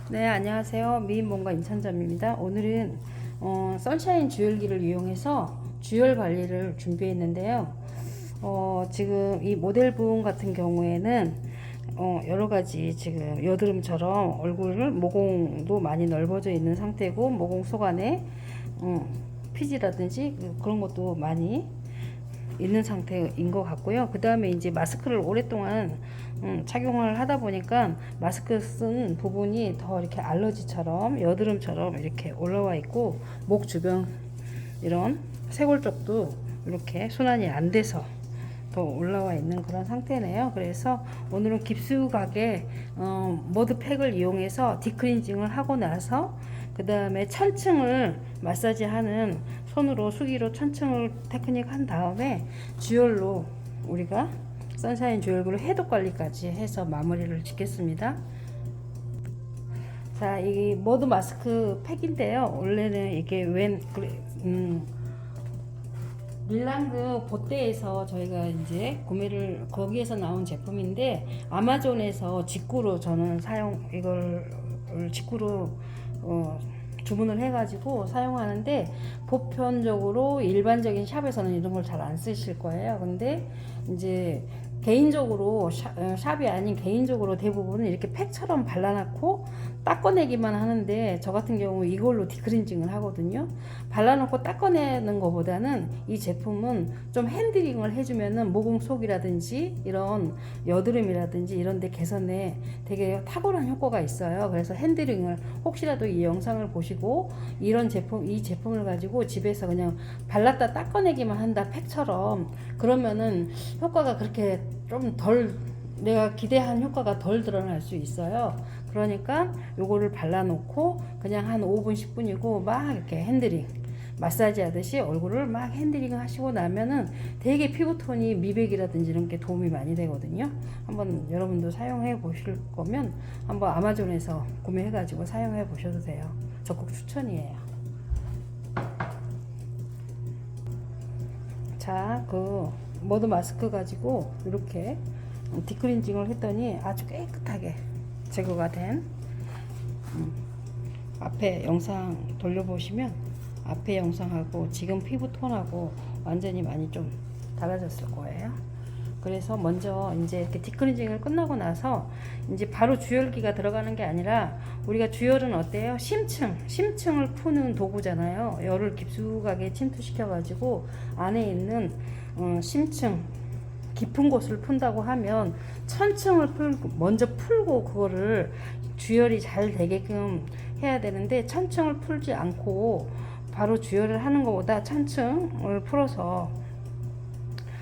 네, 안녕하세요. 미인mon가 임찬점입니다. 오늘은 선샤인 주열기를 이용해서 주열 관리를 준비했는데요. 지금 이 모델 부분 같은 경우에는 여러 가지 지금 여드름처럼 얼굴을 모공도 많이 넓어져 있는 상태고, 모공 속 안에 피지라든지 그런 것도 많이 있는 상태인 것 같고요. 그 다음에 이제 마스크를 오랫동안 착용을 하다 보니까 마스크 쓴 부분이 더 이렇게 알러지처럼 여드름처럼 이렇게 올라와 있고, 목 주변 이런 쇄골 쪽도 이렇게 순환이 안 돼서 더 올라와 있는 그런 상태네요. 그래서 오늘은 깊숙하게 머드팩을 이용해서 디크린징을 하고 나서 그 다음에 천층을 마사지하는 손으로 수기로 천층을 테크닉 한 다음에 주열로 우리가 선샤인 주열구로 해독 관리까지 해서 마무리를 짓겠습니다. 자, 이 머드 마스크 팩인데요. 원래는 이게 밀랑드 보떼에서 저희가 이제 구매를 거기에서 나온 제품인데, 아마존에서 직구로 저는 이걸 직구로 주문을 해가지고 사용하는데, 보편적으로 일반적인 샵에서는 이런 걸 잘 안 쓰실 거예요. 근데 이제 개인적으로 샵이 아닌 개인적으로 대부분 이렇게 팩처럼 발라놓고 닦아내기만 하는데, 저 같은 경우 이걸로 디크린징을 하거든요. 발라놓고 닦아내는 것보다는 이 제품은 좀 핸들링을 해주면은 모공 속이라든지 이런 여드름이라든지 이런 데 개선에 되게 탁월한 효과가 있어요. 그래서 핸들링을, 혹시라도 이 영상을 보시고 이 제품을 가지고 집에서 그냥 발랐다 닦아내기만 한다, 팩처럼, 그러면은 효과가 그렇게 좀 덜, 내가 기대한 효과가 덜 드러날 수 있어요. 그러니까 요거를 발라놓고 그냥 한 5분 10분이고 막 이렇게 핸들링 마사지 하듯이 얼굴을 막 핸들링 하시고 나면은 되게 피부톤이 미백이라든지 이런 게 도움이 많이 되거든요. 한번 여러분도 사용해 보실 거면 한번 아마존에서 구매해 가지고 사용해 보셔도 돼요. 적극 추천이에요. 자, 그 머드 마스크 가지고 이렇게 디크린징을 했더니 아주 깨끗하게 제거가 된, 앞에 영상 돌려보시면 앞에 영상하고 지금 피부톤하고 완전히 많이 좀 달라졌을 거예요. 그래서 먼저 이제 이렇게 디크린징을 끝나고 나서 이제 바로 주열기가 들어가는 게 아니라, 우리가 주열은 어때요? 심층을 푸는 도구잖아요. 열을 깊숙하게 침투시켜 가지고 안에 있는 심층 깊은 곳을 푼다고 하면 천층을 먼저 풀고 그거를 주열이 잘 되게끔 해야 되는데, 천층을 풀지 않고 바로 주열을 하는 것보다 천층을 풀어서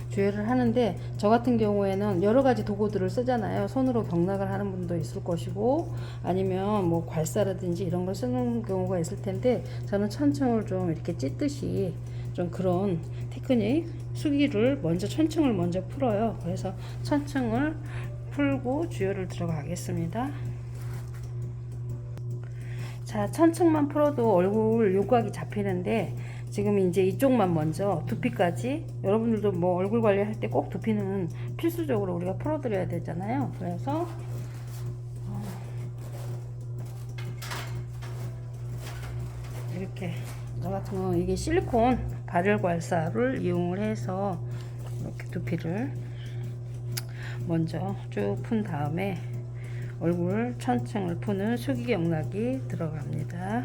주열을 하는데, 저 같은 경우에는 여러 가지 도구들을 쓰잖아요. 손으로 경락을 하는 분도 있을 것이고, 아니면 뭐 괄사라든지 이런 걸 쓰는 경우가 있을 텐데, 저는 천층을 좀 이렇게 찢듯이 좀 그런 테크닉, 수기를 먼저 천층을 먼저 풀어요. 그래서 천층을 풀고 주열을 들어가겠습니다. 자, 천층만 풀어도 얼굴 윤곽이 잡히는데, 지금 이제 이쪽만 먼저 두피까지, 여러분들도 뭐 얼굴 관리할 때 꼭 두피는 필수적으로 우리가 풀어드려야 되잖아요. 그래서 이렇게, 저 같은 경우 이게 실리콘 발열 괄사를 이용을 해서 이렇게 두피를 먼저 쭉 푼 다음에 얼굴 천층을 푸는 수기 경락이 들어갑니다.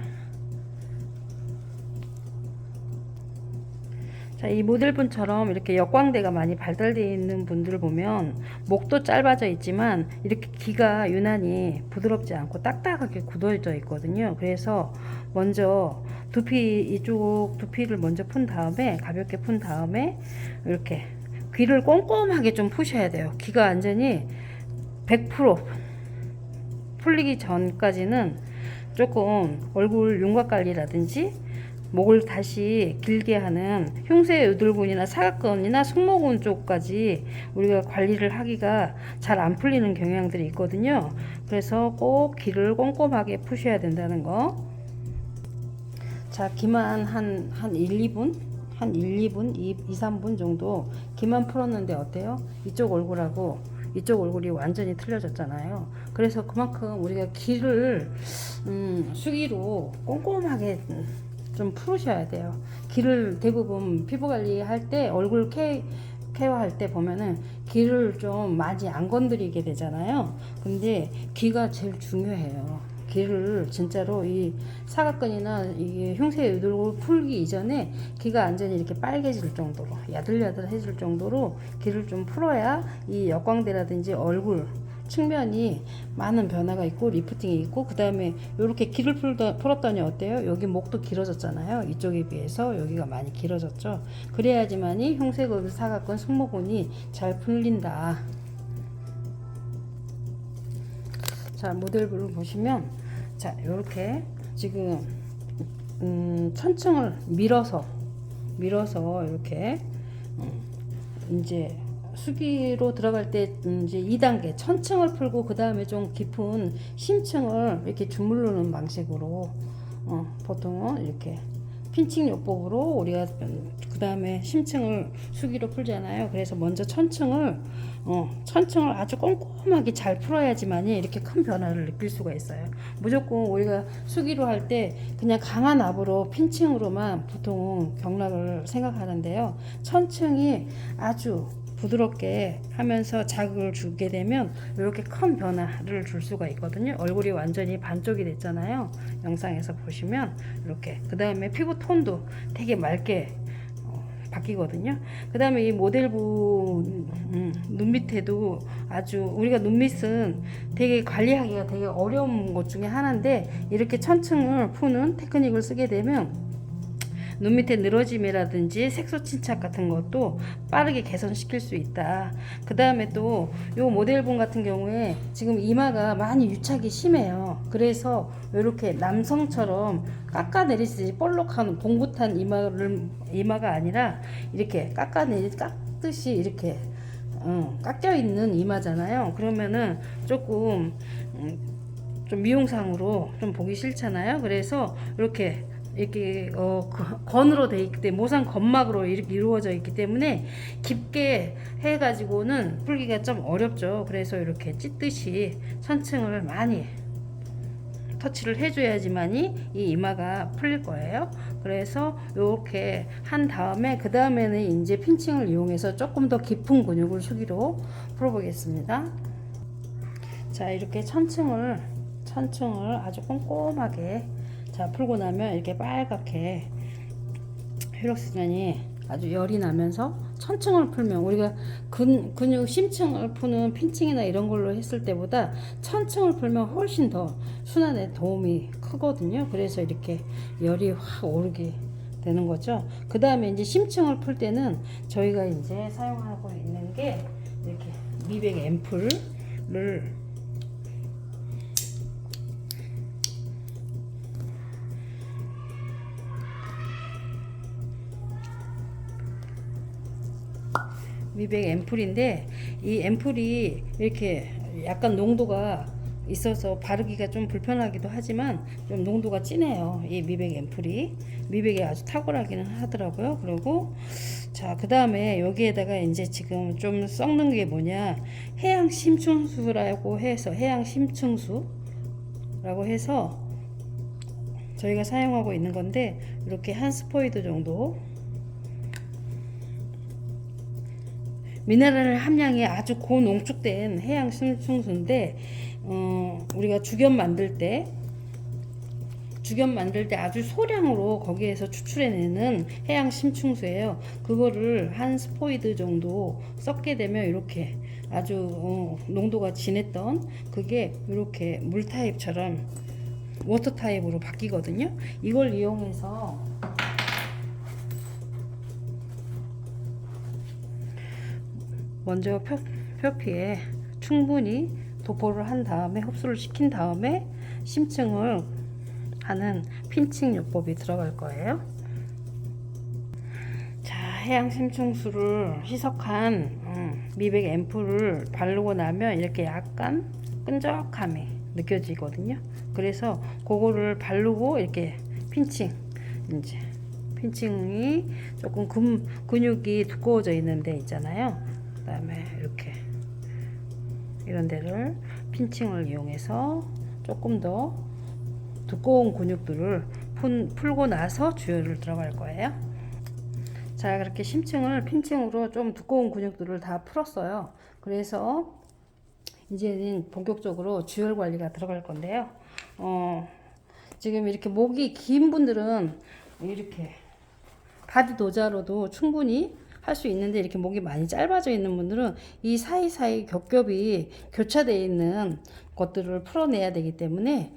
자, 이 모델분처럼 이렇게 역광대가 많이 발달되어 있는 분들을 보면 목도 짧아져 있지만 이렇게 귀가 유난히 부드럽지 않고 딱딱하게 굳어져 있거든요. 그래서 먼저 이쪽 두피를 먼저 푼 다음에, 가볍게 푼 다음에 이렇게 귀를 꼼꼼하게 좀 푸셔야 돼요. 귀가 완전히 100% 풀리기 전까지는 조금 얼굴 윤곽 관리라든지 목을 다시 길게 하는 흉쇄 요들근이나 사각근이나 승모근 쪽까지 우리가 관리를 하기가 잘 안 풀리는 경향들이 있거든요. 그래서 꼭 귀를 꼼꼼하게 푸셔야 된다는 거. 자, 귀만 한 1, 2분? 한 1, 2분? 2, 3분 정도 귀만 풀었는데 어때요? 이쪽 얼굴하고 이쪽 얼굴이 완전히 틀려졌잖아요. 그래서 그만큼 우리가 기를 수기로 꼼꼼하게 좀 풀으셔야 돼요. 기를 대부분 피부 관리할 때 얼굴 케어할 때 보면은 귀를 좀 많이 안 건드리게 되잖아요. 근데 귀가 제일 중요해요. 귀를 진짜로 이 사각근이나 이게 흉쇄 유돌골 풀기 이전에 귀가 완전히 이렇게 빨개질 정도로 야들야들해질 정도로 귀를 좀 풀어야 이 역광대라든지 얼굴 측면이 많은 변화가 있고 리프팅이 있고, 그 다음에 이렇게 귀를 풀었더니 어때요? 여기 목도 길어졌잖아요. 이쪽에 비해서 여기가 많이 길어졌죠. 그래야지만이 흉쇄골 사각근 승모근이 잘 풀린다. 자, 모델을 보시면, 자, 이렇게 지금 천층을 밀어서 이렇게 이제 수기로 들어갈 때 이제 2단계 천층을 풀고 그 다음에 좀 깊은 심층을 이렇게 주물르는 방식으로 보통은 이렇게 핀칭 요법으로 우리가 그 다음에 심층을 수기로 풀잖아요. 그래서 먼저 천층을 아주 꼼꼼하게 잘 풀어야지만이 이렇게 큰 변화를 느낄 수가 있어요. 무조건 우리가 수기로 할 때 그냥 강한 압으로 핀칭으로만 보통 경락을 생각하는데요. 천층이 아주 부드럽게 하면서 자극을 주게 되면 이렇게 큰 변화를 줄 수가 있거든요. 얼굴이 완전히 반쪽이 됐잖아요. 영상에서 보시면 이렇게. 그 다음에 피부 톤도 되게 맑게 바뀌거든요. 그 다음에 이 모델부 눈 밑에도 아주, 우리가 눈밑은 되게 관리하기가 되게 어려운 것 중에 하나인데, 이렇게 천층을 푸는 테크닉을 쓰게 되면 눈 밑에 늘어짐이라든지 색소 침착 같은 것도 빠르게 개선시킬 수 있다. 그 다음에 또 요 모델분 같은 경우에 지금 이마가 많이 유착이 심해요. 그래서 이렇게 남성처럼 깎아내리듯이 볼록한 봉긋한 이마가 아니라 이렇게 깎듯이 이렇게 깎여 있는 이마잖아요. 그러면은 조금 좀 미용상으로 좀 보기 싫잖아요. 그래서 이렇게 건으로 돼 있기 때문에, 모상 건막으로 이렇게 이루어져 있기 때문에 깊게 해가지고는 풀기가 좀 어렵죠. 그래서 이렇게 찢듯이 천층을 많이 터치를 해줘야지만이 이 이마가 풀릴 거예요. 그래서 이렇게 한 다음에 그 다음에는 이제 핀칭을 이용해서 조금 더 깊은 근육을 수기로 풀어보겠습니다. 자, 이렇게 천층을 아주 꼼꼼하게 자 풀고 나면 이렇게 빨갛게 혈액순환이 아주 열이 나면서 천층을 풀면, 우리가 근육 심층을 푸는 핀칭이나 이런 걸로 했을 때보다 천층을 풀면 훨씬 더 순환에 도움이 크거든요. 그래서 이렇게 열이 확 오르게 되는 거죠. 그 다음에 이제 심층을 풀 때는 저희가 이제 사용하고 있는 게 이렇게 미백 앰플을 미백 앰플인데, 이 앰플이 이렇게 약간 농도가 있어서 바르기가 좀 불편하기도 하지만 좀 농도가 진해요. 이 미백 앰플이 미백이 아주 탁월하기는 하더라고요. 그리고 자, 그 다음에 여기에다가 이제 지금 좀 섞는 게 뭐냐, 해양 심층수라고 해서 저희가 사용하고 있는 건데, 이렇게 한 스포이드 정도 미네랄 함량이 아주 고농축된 해양 심층수인데, 우리가 주겸 만들 때 아주 소량으로 거기에서 추출해내는 해양 심층수예요. 그거를 한 스포이드 정도 섞게 되면 이렇게 아주 농도가 진했던 그게 이렇게 물 타입처럼 워터 타입으로 바뀌거든요. 이걸 이용해서 먼저 표피에 충분히 도포를 한 다음에 흡수를 시킨 다음에 심층을 하는 핀칭 요법이 들어갈 거예요. 자, 해양 심층수를 희석한 미백 앰플을 바르고 나면 이렇게 약간 끈적함이 느껴지거든요. 그래서 그거를 바르고 이렇게 핀칭이 조금 근육이 두꺼워져 있는 데 있잖아요. 그 다음에 이렇게 이런 데를 핀칭을 이용해서 조금 더 두꺼운 근육들을 풀고 나서 주열을 들어갈 거예요. 자, 그렇게 심층을 핀칭으로 좀 두꺼운 근육들을 다 풀었어요. 그래서 이제는 본격적으로 주열 관리가 들어갈 건데요. 지금 이렇게 목이 긴 분들은 이렇게 바디 노자로도 충분히 할 수 있는데, 이렇게 목이 많이 짧아져 있는 분들은 이 사이사이 겹겹이 교차되어 있는 것들을 풀어내야 되기 때문에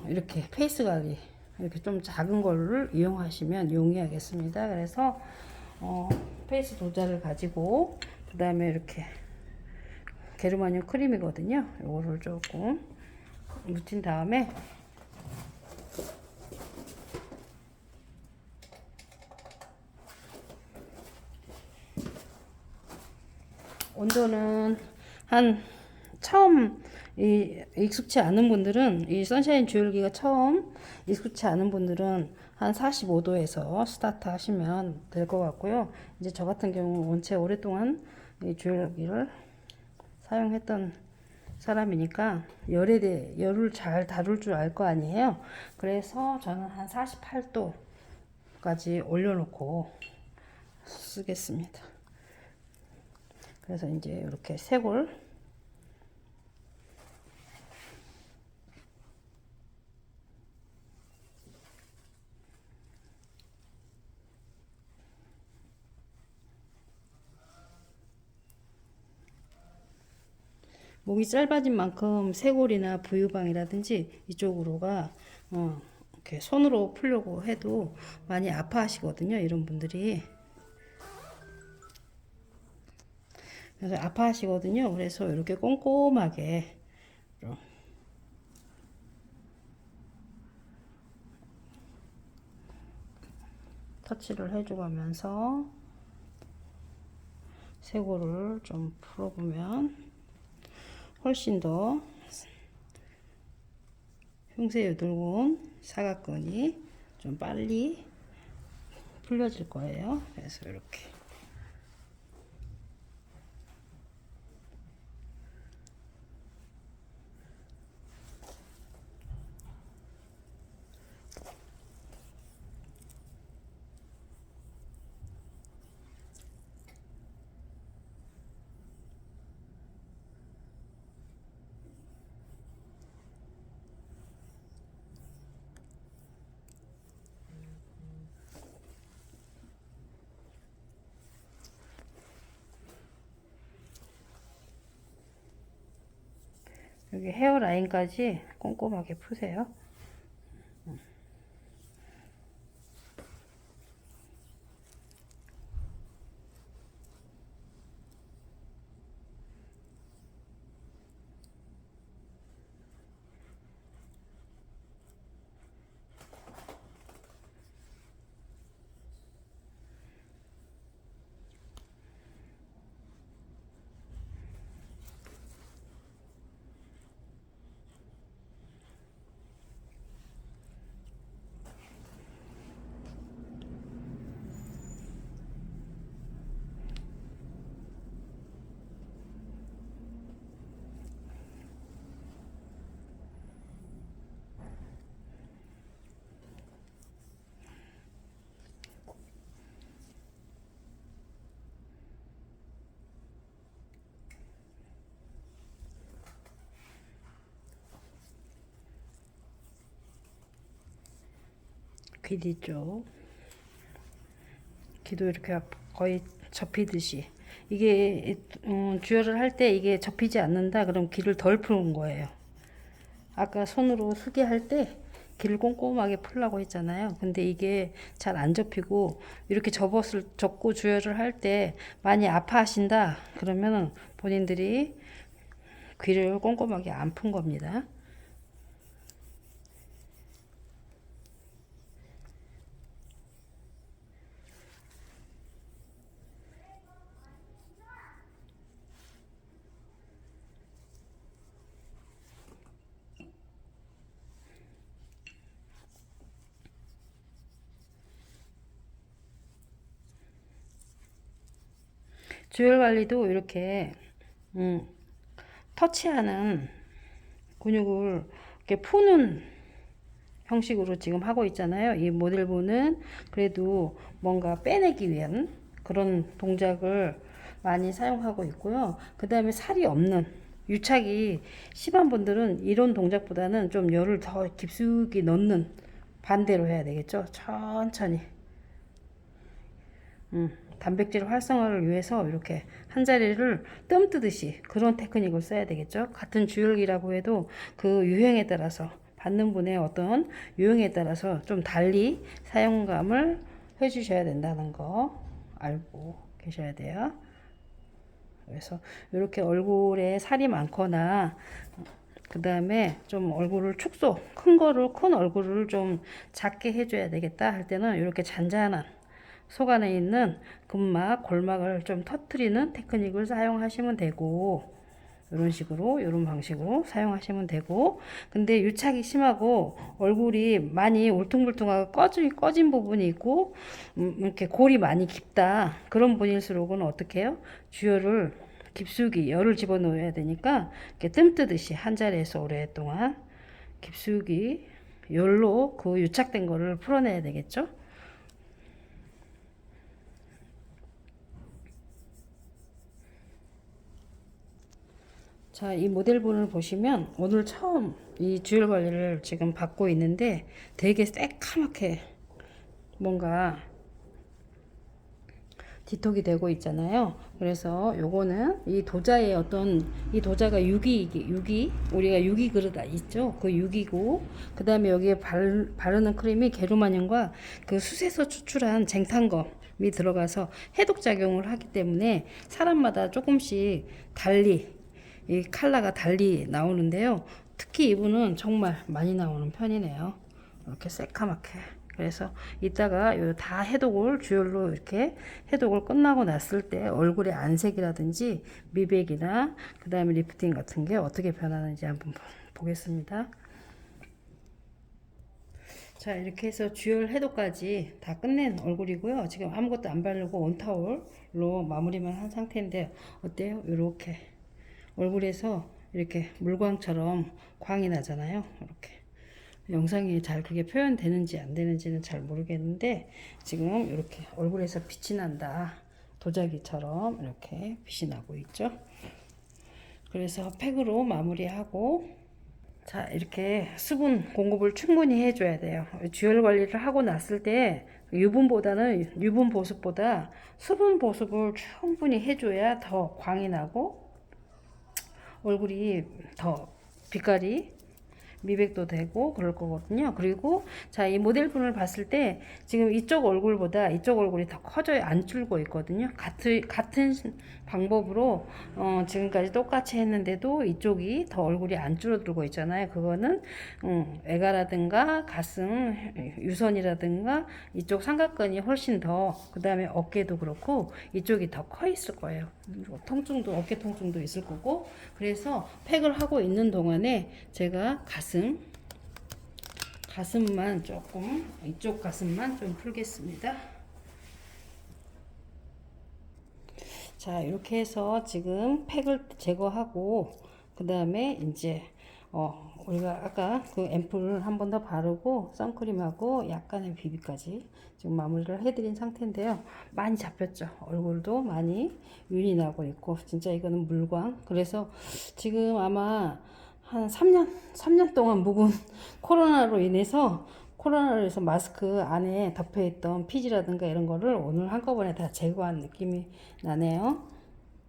이렇게 페이스 관리, 이렇게 좀 작은 거를 이용하시면 용이하겠습니다. 그래서 페이스 노자를 가지고, 그 다음에 이렇게 게르마늄 크림이거든요. 이거를 조금 묻힌 다음에 온도는 처음 익숙치 않은 분들은, 이 선샤인 주열기가 처음 익숙치 않은 분들은 한 45도에서 스타트 하시면 될 것 같고요. 이제 저 같은 경우 원체 오랫동안 이 주열기를 사용했던 사람이니까 열을 잘 다룰 줄 알 거 아니에요. 그래서 저는 한 48도까지 올려놓고 쓰겠습니다. 그래서 이제 이렇게 쇄골 목이 짧아진 만큼 쇄골이나 부유방이라든지 이쪽으로가 이렇게 손으로 풀려고 해도 많이 아파하시거든요, 이런 분들이. 그래서 아파하시거든요. 그래서 이렇게 꼼꼼하게 터치를 해줘가면서 쇄골을 좀 풀어보면 훨씬 더 흉쇄유돌근 사각근이 좀 빨리 풀려질 거예요. 그래서 이렇게 여기 헤어라인까지 꼼꼼하게 푸세요. 귀 뒤쪽 귀도 이렇게 거의 접히듯이, 이게 주열을 할 때 이게 접히지 않는다 그럼 귀를 덜 푸는 거예요. 아까 손으로 수기 할 때 귀를 꼼꼼하게 풀라고 했잖아요. 근데 이게 잘 안 접히고 이렇게 접고 주열을 할 때 많이 아파하신다 그러면 본인들이 귀를 꼼꼼하게 안 푼 겁니다. 주열 관리도 이렇게 터치하는 근육을 이렇게 푸는 형식으로 지금 하고 있잖아요. 이 모델분은 그래도 뭔가 빼내기 위한 그런 동작을 많이 사용하고 있고요. 그 다음에 살이 없는 유착이 심한 분들은 이런 동작보다는 좀 열을 더 깊숙이 넣는 반대로 해야 되겠죠. 천천히. 단백질 활성화를 위해서 이렇게 한 자리를 뜸 뜨듯이 그런 테크닉을 써야 되겠죠. 같은 주열기라고 해도 그 유형에 따라서 받는 분의 어떤 유형에 따라서 좀 달리 사용감을 해주셔야 된다는 거 알고 계셔야 돼요. 그래서 이렇게 얼굴에 살이 많거나 그 다음에 좀 얼굴을 축소 큰 얼굴을 좀 작게 해줘야 되겠다 할 때는 이렇게 잔잔한 속 안에 있는 근막 골막을 좀 터트리는 테크닉을 사용하시면 되고, 이런 식으로 이런 방식으로 사용하시면 되고, 근데 유착이 심하고 얼굴이 많이 울퉁불퉁하고 꺼진 부분이 있고 이렇게 골이 많이 깊다 그런 분일수록은 어떻게 해요? 주열을 깊숙이 열을 집어넣어야 되니까 이렇게 뜸 뜨듯이 한 자리에서 오랫동안 깊숙이 열로 그 유착된 거를 풀어내야 되겠죠. 자, 이 모델분을 보시면 오늘 처음 이 주열 관리를 지금 받고 있는데 되게 새까맣게 뭔가 디톡이 되고 있잖아요. 그래서 요거는 이 도자의 어떤 이 도자가 유기 우리가 유기 그릇 있죠. 그 유기고 그 다음에 여기에 바르는 크림이 게르마늄과 그 숯에서 추출한 쟁탄검이 들어가서 해독 작용을 하기 때문에 사람마다 조금씩 달리 이 컬러가 달리 나오는데요. 특히 이분은 정말 많이 나오는 편이네요. 이렇게 새카맣게. 그래서 이따가 다 해독을 주열로 이렇게 해독을 끝나고 났을 때 얼굴의 안색이라든지 미백이나 그 다음에 리프팅 같은 게 어떻게 변하는지 한번 보겠습니다. 자, 이렇게 해서 주열 해독까지 다 끝낸 얼굴이고요. 지금 아무것도 안 바르고 온타올로 마무리만 한 상태인데 어때요? 이렇게 얼굴에서 이렇게 물광처럼 광이 나잖아요. 이렇게 영상이 잘 그게 표현되는지 안 되는지는 잘 모르겠는데 지금 이렇게 얼굴에서 빛이 난다. 도자기처럼 이렇게 빛이 나고 있죠. 그래서 팩으로 마무리하고, 자, 이렇게 수분 공급을 충분히 해줘야 돼요. 주열 관리를 하고 났을 때 유분 보습보다 수분 보습을 충분히 해줘야 더 광이 나고 얼굴이 더 빛깔이 미백도 되고 그럴 거거든요. 그리고 자, 이 모델분을 봤을 때 지금 이쪽 얼굴보다 이쪽 얼굴이 더 커져요. 안 줄고 있거든요. 같은 방법으로 지금까지 똑같이 했는데도 이쪽이 더 얼굴이 안 줄어들고 있잖아요. 그거는 애가라든가 가슴 유선이라든가 이쪽 삼각근이 훨씬 더, 그 다음에 어깨도 그렇고 이쪽이 더 커 있을 거예요. 통증도 어깨 통증도 있을 거고. 그래서 팩을 하고 있는 동안에 제가 가슴만 조금, 이쪽 가슴만 좀 풀겠습니다. 자, 이렇게 해서 지금 팩을 제거하고 그 다음에 이제 우리가 아까 그 앰플을 한 번 더 바르고 선크림하고 약간의 비비까지 지금 마무리를 해드린 상태인데요. 많이 잡혔죠. 얼굴도 많이 윤이 나고 있고 진짜 이거는 물광. 그래서 지금 아마 한 3년 동안 묵은 코로나로 인해서 마스크 안에 덮여있던 피지라든가 이런 거를 오늘 한꺼번에 다 제거한 느낌이 나네요.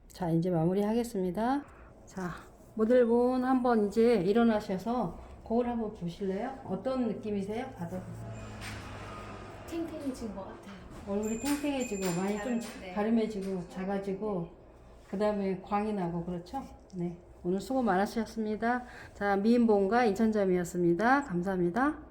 자, 이제 마무리 하겠습니다. 자, 모델분 한번 이제 일어나셔서 거울 한번 보실래요? 어떤 느낌이세요? 봐도 탱탱해진 것 같아요. 얼굴이 탱탱해지고 많이 좀 네. 가름해지고 작아지고 그 다음에 광이 나고 그렇죠? 네, 오늘 수고 많으셨습니다. 자, 미인보험과 인천점이었습니다. 감사합니다.